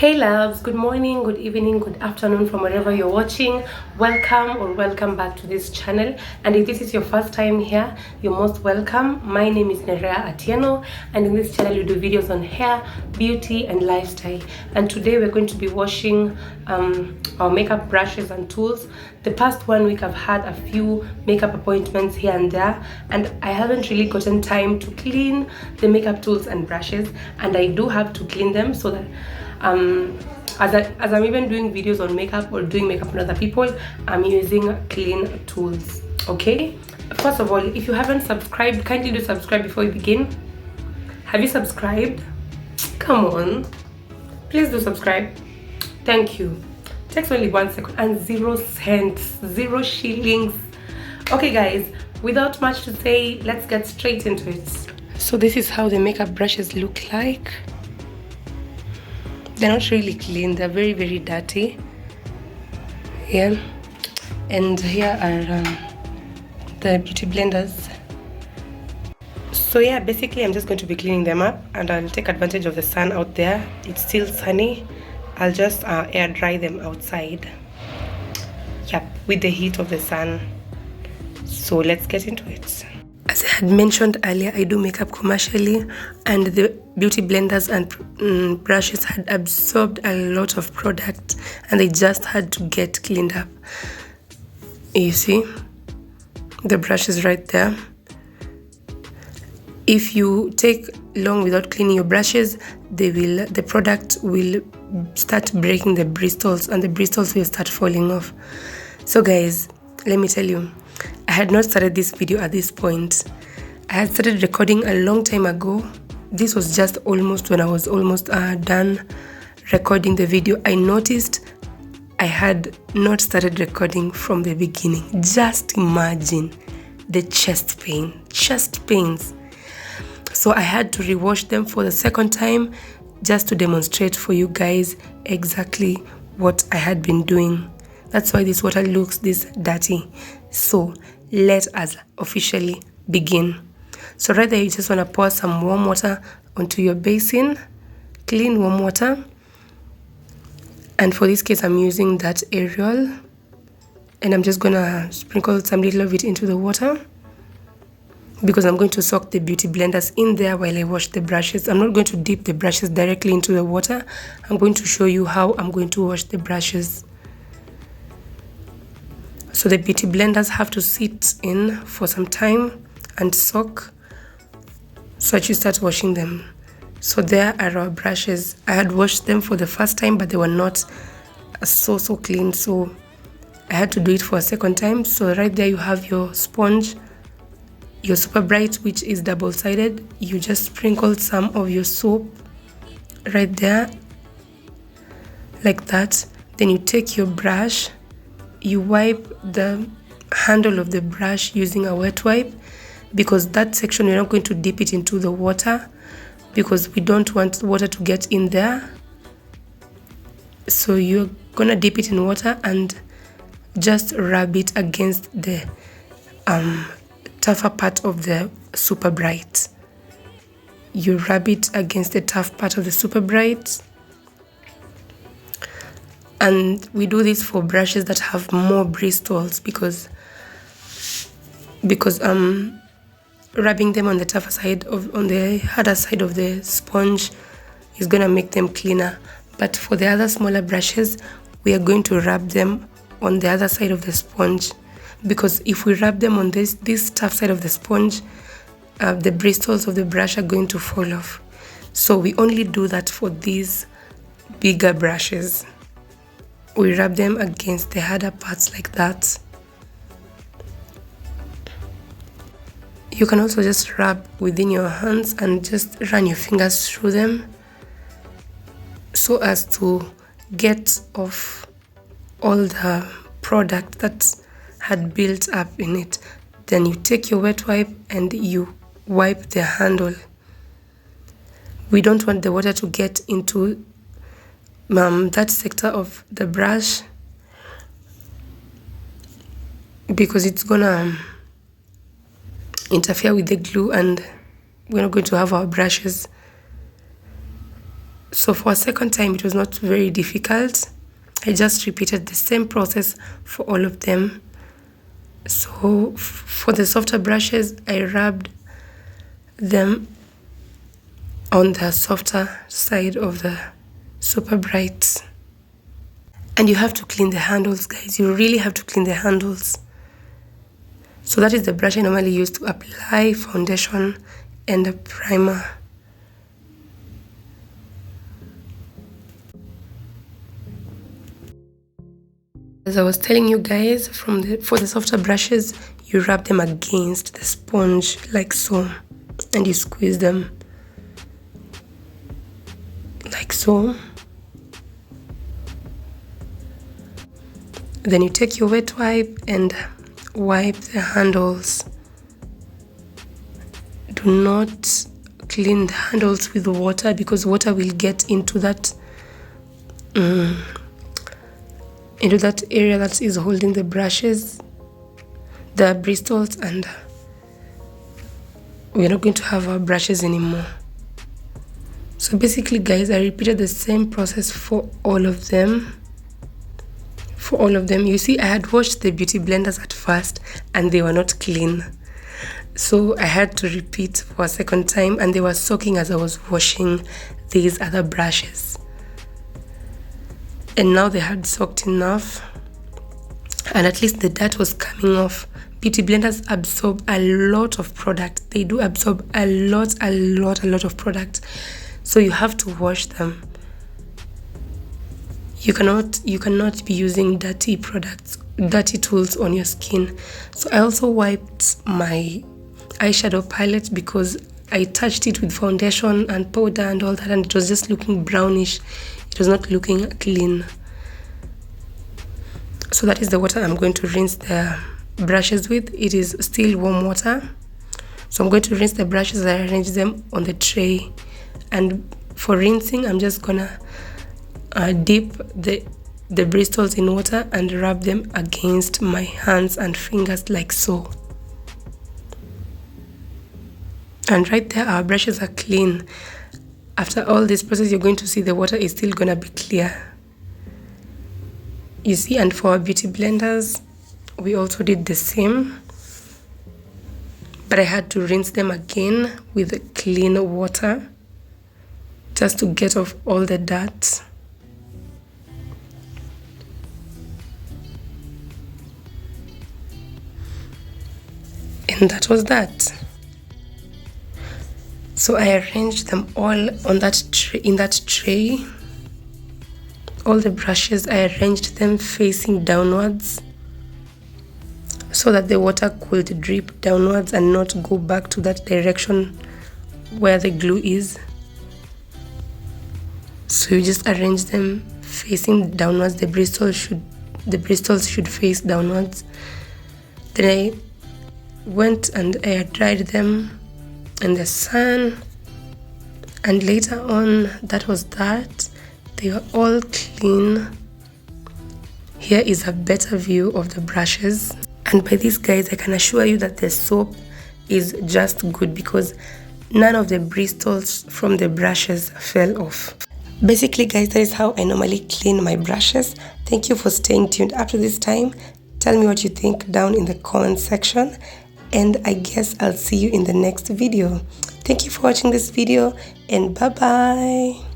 Hey loves, good morning, good evening, good afternoon from wherever you're watching. Welcome or welcome back to this channel. And if this is your first time here, you're most welcome. My name is Nerea Atieno, and in this channel we do videos on hair, beauty and lifestyle. And today we're going to be washing our makeup brushes and tools. The past 1 week I've had a few makeup appointments here and there, and I haven't really gotten time to clean the makeup tools and brushes, and I do have to clean them so that as I'm even doing videos on makeup or doing makeup on other people, I'm using clean tools. Okay, first of all, if you haven't subscribed, kindly do subscribe before we begin. Have you subscribed? Come on, please do subscribe. Thank you. Takes only 1 second and 0 cents, 0 shillings. Okay guys, without much to say, let's get straight into it. So this is how the makeup brushes look like. They're not really clean, they're very dirty. Yeah, and here are the beauty blenders. So yeah, basically I'm just going to be cleaning them up, and I'll take advantage of the sun out there. It's still sunny. I'll just air dry them outside, yep, with the heat of the sun. So let's get into it. As I had mentioned earlier, I do makeup commercially, and the beauty blenders and brushes had absorbed a lot of product, and they just had to get cleaned up. You see the brushes right there. If you take long without cleaning your brushes, the product will start breaking the bristles, and the bristles will start falling off. So guys, let me tell you, I had not started this video at this point. I had started recording a long time ago. This was just almost when I was almost done recording the video. I noticed I had not started recording from the beginning. Just imagine the chest pains. So I had to rewash them for the second time just to demonstrate for you guys exactly what I had been doing. That's why this water looks this dirty. So let us officially begin. So right there, you just want to pour some warm water onto your basin, clean warm water. And for this case, I'm using that Ariel, and I'm just gonna sprinkle some little of it into the water, because I'm going to soak the beauty blenders in there while I wash the brushes. I'm not going to dip the brushes directly into the water. I'm going to show you how I'm going to wash the brushes. So the beauty blenders have to sit in for some time and soak, so that you start washing them. So there are our brushes. I had washed them for the first time, but they were not so clean, so I had to do it for a second time. So right there you have your sponge, your super bright, which is double-sided. You just sprinkle some of your soap right there like that. Then you take your brush, you wipe the handle of the brush using a wet wipe, because that section we're not going to dip it into the water, because we don't want water to get in there. So you're gonna dip it in water and just rub it against the tougher part of the super bright. You rub it against the tough part of the super bright. And we do this for brushes that have more bristles, because rubbing them on the tougher side on the harder side of the sponge is gonna make them cleaner. But for the other smaller brushes, we are going to rub them on the other side of the sponge, because if we rub them on this tough side of the sponge, the bristles of the brush are going to fall off. So we only do that for these bigger brushes. We rub them against the harder parts like that. You can also just rub within your hands and just run your fingers through them, so as to get off all the product that had built up in it. Then you take your wet wipe and you wipe the handle. We don't want the water to get into that sector of the brush, because it's gonna interfere with the glue and we're not going to have our brushes. So for a second time, it was not very difficult. I just repeated the same process for all of them. So for the softer brushes, I rubbed them on the softer side of the super brights. And you have to clean the handles, guys. You really have to clean the handles. So that is the brush I normally use to apply foundation and a primer. As I was telling you guys, for the softer brushes, you rub them against the sponge like so, and you squeeze them like so. Then you take your wet wipe and wipe the handles. Do not clean the handles with water, because water will get into that area that is holding the brushes, the bristles, and we're not going to have our brushes anymore. So basically, guys, I repeated the same process for all of them. You see, I had washed the beauty blenders at first and they were not clean. So I had to repeat for a second time, and they were soaking as I was washing these other brushes. And now they had soaked enough, and at least the dirt was coming off. Beauty blenders absorb a lot of product. They do absorb a lot of product. So you have to wash them. You cannot be using dirty tools on your skin. So I also wiped my eyeshadow palette, because I touched it with foundation and powder and all that, and it was just looking brownish. It was not looking clean. So that is the water I'm going to rinse the brushes with. It is still warm water. So I'm going to rinse the brushes and arrange them on the tray. And for rinsing, I'm just gonna dip the bristles in water and rub them against my hands and fingers like so. And right there, our brushes are clean. After all this process, you're going to see the water is still gonna be clear. You see, and for our beauty blenders, we also did the same, but I had to rinse them again with clean water just to get off all the dirt. And that was that. So I arranged them all on in that tray. All the brushes, I arranged them facing downwards so that the water could drip downwards and not go back to that direction where the glue is. So you just arrange them facing downwards. The bristles should face downwards. Then I went and air dried them in the sun, and later on, that was that. They were all clean. Here is a better view of the brushes, and by this, guys, I can assure you that the soap is just good, because none of the bristles from the brushes fell off. Basically, guys, that is how I normally clean my brushes. Thank you for staying tuned up to this time. Tell me what you think down in the comment section, and I guess I'll see you in the next video. Thank you for watching this video, and bye bye.